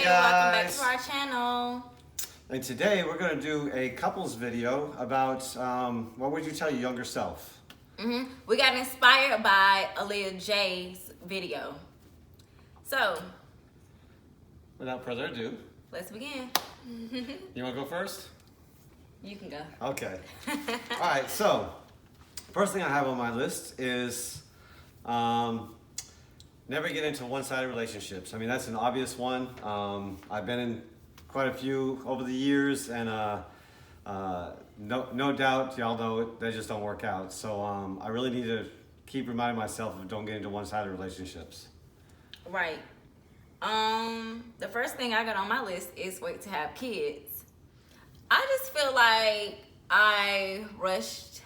welcome back guys. to our channel. And today we're going to do a couples video about what would you tell your younger self? We got inspired by Aaliyah J's video. So, Without further ado, let's begin. you want to go first? You can go. Okay. All right, so first thing I have on my list is never get into one-sided relationships. I mean, that's an obvious one. I've been in quite a few over the years, and no doubt, y'all know they just don't work out. So I really need to keep reminding myself of don't get into one-sided relationships. Right. The first thing I got on my list is wait to have kids. I just feel like I rushed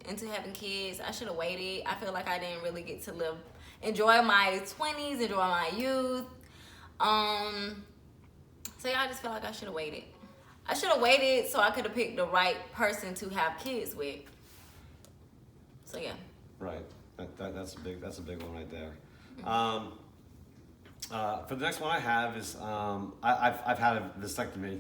into having kids. I should have waited. I feel like I didn't really get to enjoy my 20s, enjoy my youth. So yeah, I just feel like I should have waited. I should have waited so I could have picked the right person to have kids with. So yeah. Right. That's a big one right there. For the next one I have is I've had a vasectomy,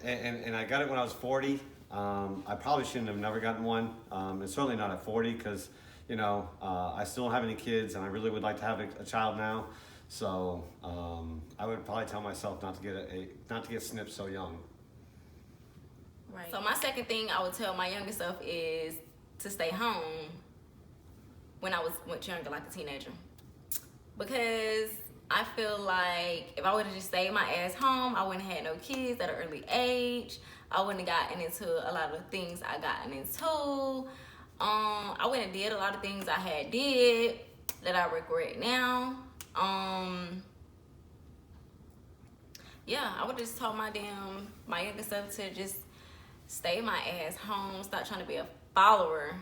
and I got it when I was 40. I probably shouldn't have never gotten one, and certainly not at 40 because I still don't have any kids, and I really would like to have a child now. So I would probably tell myself not to get snipped so young. Right. So my second thing I would tell my younger self is to stay home when I was much younger, like a teenager. Because I feel like if I would have just stayed my ass home, I wouldn't have had no kids at an early age. I wouldn't have gotten into a lot of the things I gotten into. I wouldn't have did a lot of things I had did that I regret now. Yeah, I would just told my younger self to just stay my ass home. Stop trying to be a follower.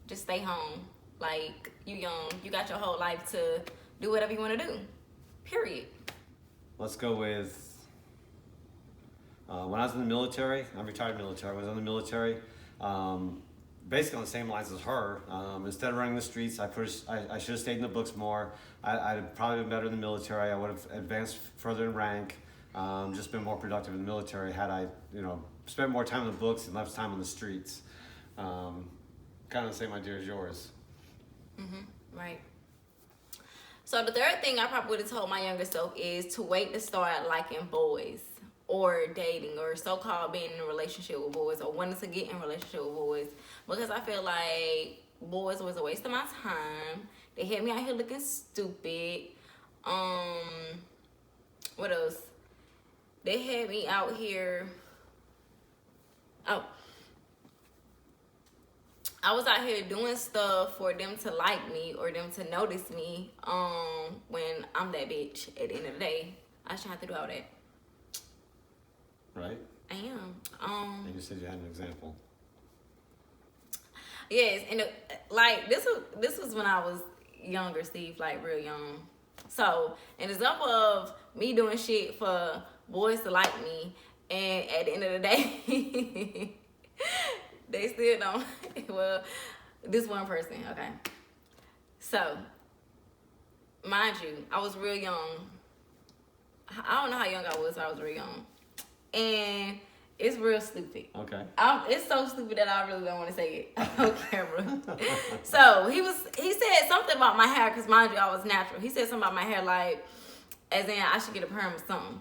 Just stay home. Like, you young. You got your whole life to do whatever you want to do. Period. Let's go with when I was in the military. I'm retired military. When I was in the military, basically on the same lines as her. Instead of running the streets, I should have stayed in the books more. I'd have probably been better in the military. I would have advanced further in rank. Just been more productive in the military had I, spent more time in the books and less time on the streets. Kind of the same idea as yours. Right. So the third thing I probably would have told my younger self is to wait to start liking boys or dating or so-called being in a relationship with boys or wanting to get in a relationship with boys, because I feel like boys was a waste of my time. They had me out here looking stupid. What else? They had me out here. I was out here doing stuff for them to like me or them to notice me when I'm that bitch. At the end of the day, I shouldn't have to do all that. Right? I am. And you said you had an example. Yes, and this was when I was younger, Steve, like real young. So an example of me doing shit for boys to like me, and at the end of the day, they still don't. Well, this one person, okay. So, mind you, I was real young. I don't know how young I was, but I was real young. And it's real stupid. Okay. It's so stupid that I really don't want to say it on camera. So, he said something about my hair, because mind you, I was natural. He said something about my hair, like, as in I should get a perm or something.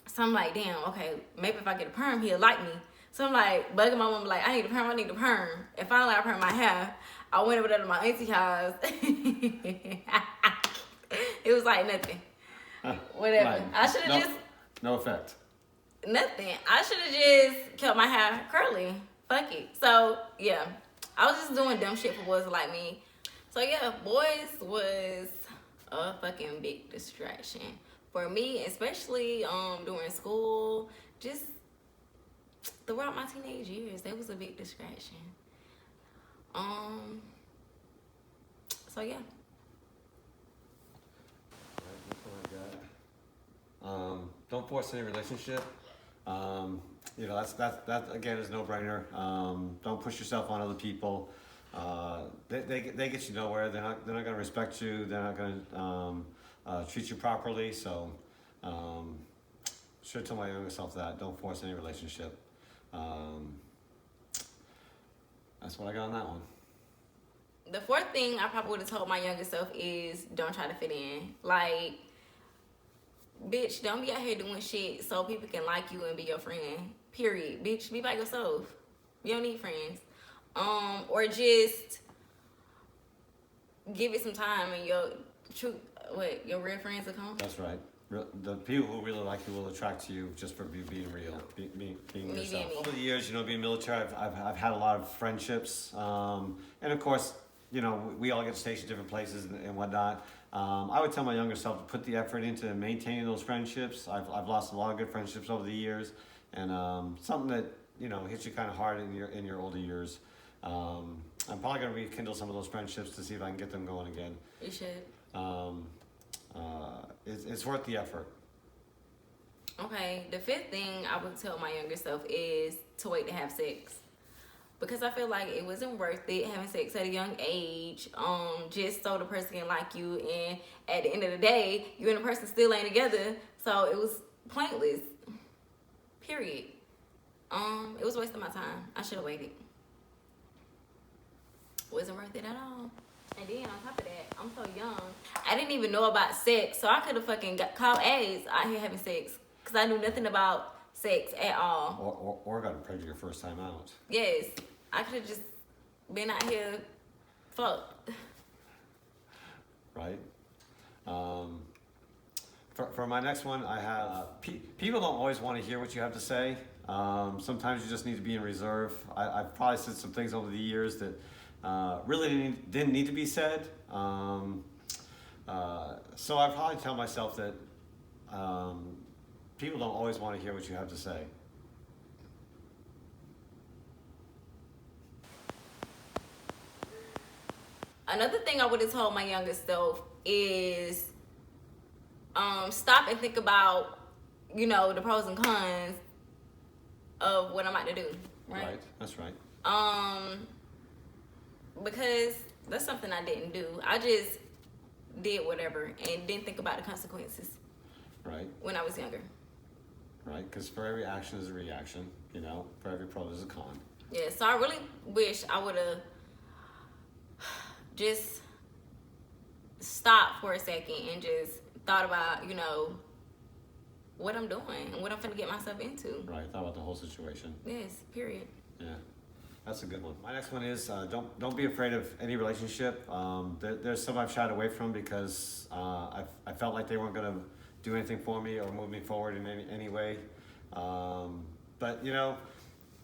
So I'm like, damn, okay, maybe if I get a perm, he'll like me. So I'm like, bugging my mom, like, I need a perm. And finally, I permed my hair. I went over there to my auntie house. It was like nothing. Whatever. Right. I should have No effect. nothing. I should have just kept my hair curly. Fuck it. So, yeah. I was just doing dumb shit for boys like me. So, yeah, boys was a fucking big distraction. For me, especially during school, just throughout my teenage years, that was a big distraction. So yeah. Don't force any relationship. That again is no brainer. Don't push yourself on other people. They get you nowhere. They're not going to respect you. They're not going to treat you properly. So, should have told my younger self that. Don't force any relationship. That's what I got on that one. The fourth thing I probably would have told my younger self is don't try to fit in. Like, bitch, don't be out here doing shit so people can like you and be your friend. Period. Bitch, be by yourself. You don't need friends. Or just give it some time and your real friends will come. That's right. The people who really like you will attract you just for being real, being yourself. Over the years, being military, I've had a lot of friendships, and of course, we all get stationed different places and whatnot. I would tell my younger self to put the effort into maintaining those friendships. I've lost a lot of good friendships over the years, and something that hits you kind of hard in your older years. I'm probably gonna rekindle some of those friendships to see if I can get them going again. You should. It's worth the effort. Okay, the fifth thing I would tell my younger self is to wait to have sex. Because I feel like it wasn't worth it having sex at a young age, just so the person can like you, and at the end of the day, you and the person still ain't together, so it was pointless. Period. It was a waste of my time. I should have waited. Wasn't worth it at all. And then on top of that, I'm so young. I didn't even know about sex, so I could have fucking caught AIDS out here having sex, because I knew nothing about sex at all. Or got pregnant your first time out. Yes, I could have just been out here fucked. Right. For my next one, I have people don't always want to hear what you have to say. Sometimes you just need to be in reserve. I've probably said some things over the years that really didn't need to be said. So I probably tell myself that people don't always want to hear what you have to say. Another thing I would have told my younger self is stop and think about, the pros and cons of what I'm about to do. Right? That's right. Because that's something I didn't do. I just did whatever and didn't think about the consequences. Right. When I was younger. Right, because for every action is a reaction. For every pro there's a con. Yeah, so I really wish I would have just stopped for a second and just thought about, what I'm doing and what I'm finna get myself into. Right, thought about the whole situation. Yes, period. Yeah, that's a good one. My next one is don't be afraid of any relationship. There's some I've shied away from because I felt like they weren't gonna do anything for me or move me forward in any way. But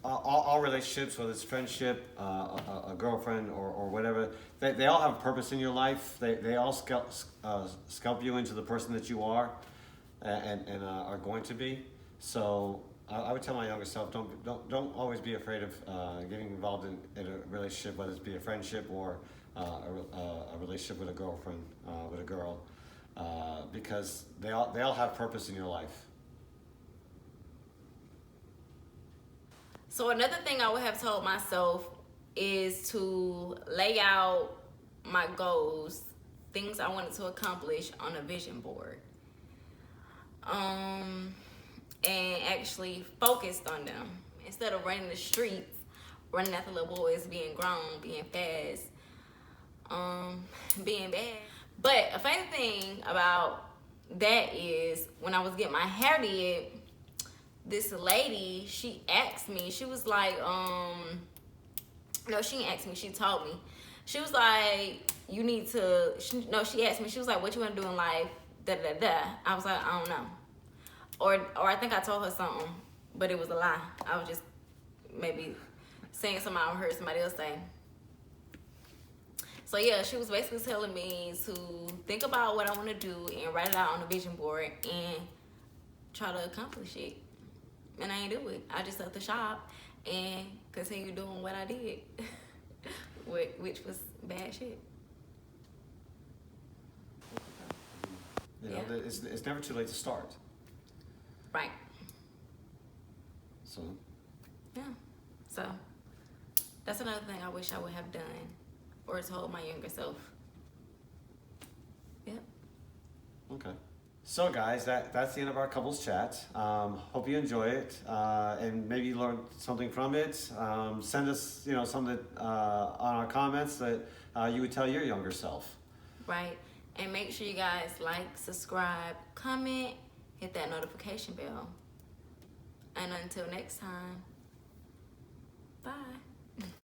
all relationships, whether it's friendship, a girlfriend, or whatever, they all have a purpose in your life. They all sculpt you into the person that you are and are going to be. So I would tell my younger self, don't always be afraid of getting involved in a relationship, whether it be a friendship or a relationship with a girlfriend, with a girl, because they all have purpose in your life. So another thing I would have told myself is to lay out my goals, things I wanted to accomplish on a vision board. And actually focused on them. Instead of running the streets, running after little boys, being grown, being fast, being bad. But a funny thing about that is when I was getting my hair did, this lady, she asked me, she was like, no, she didn't ask me, she told me. She was like, you need to, she asked me, she was like, what you want to do in life, da-da-da-da. I was like, I don't know. Or I think I told her something, but it was a lie. I was just maybe saying something I heard somebody else say. So yeah, she was basically telling me to think about what I want to do and write it out on the vision board and try to accomplish it. And I ain't do it. I just left the shop and continued doing what I did, which was bad shit. It's never too late to start. Right. So. Yeah. So that's another thing I wish I would have done or told my younger self. Yep. Okay. So guys, that's the end of our couples chat. Hope you enjoy it, and maybe you learned something from it. Send us, something on our comments that you would tell your younger self. Right. And make sure you guys like, subscribe, comment, hit that notification bell. And until next time, bye.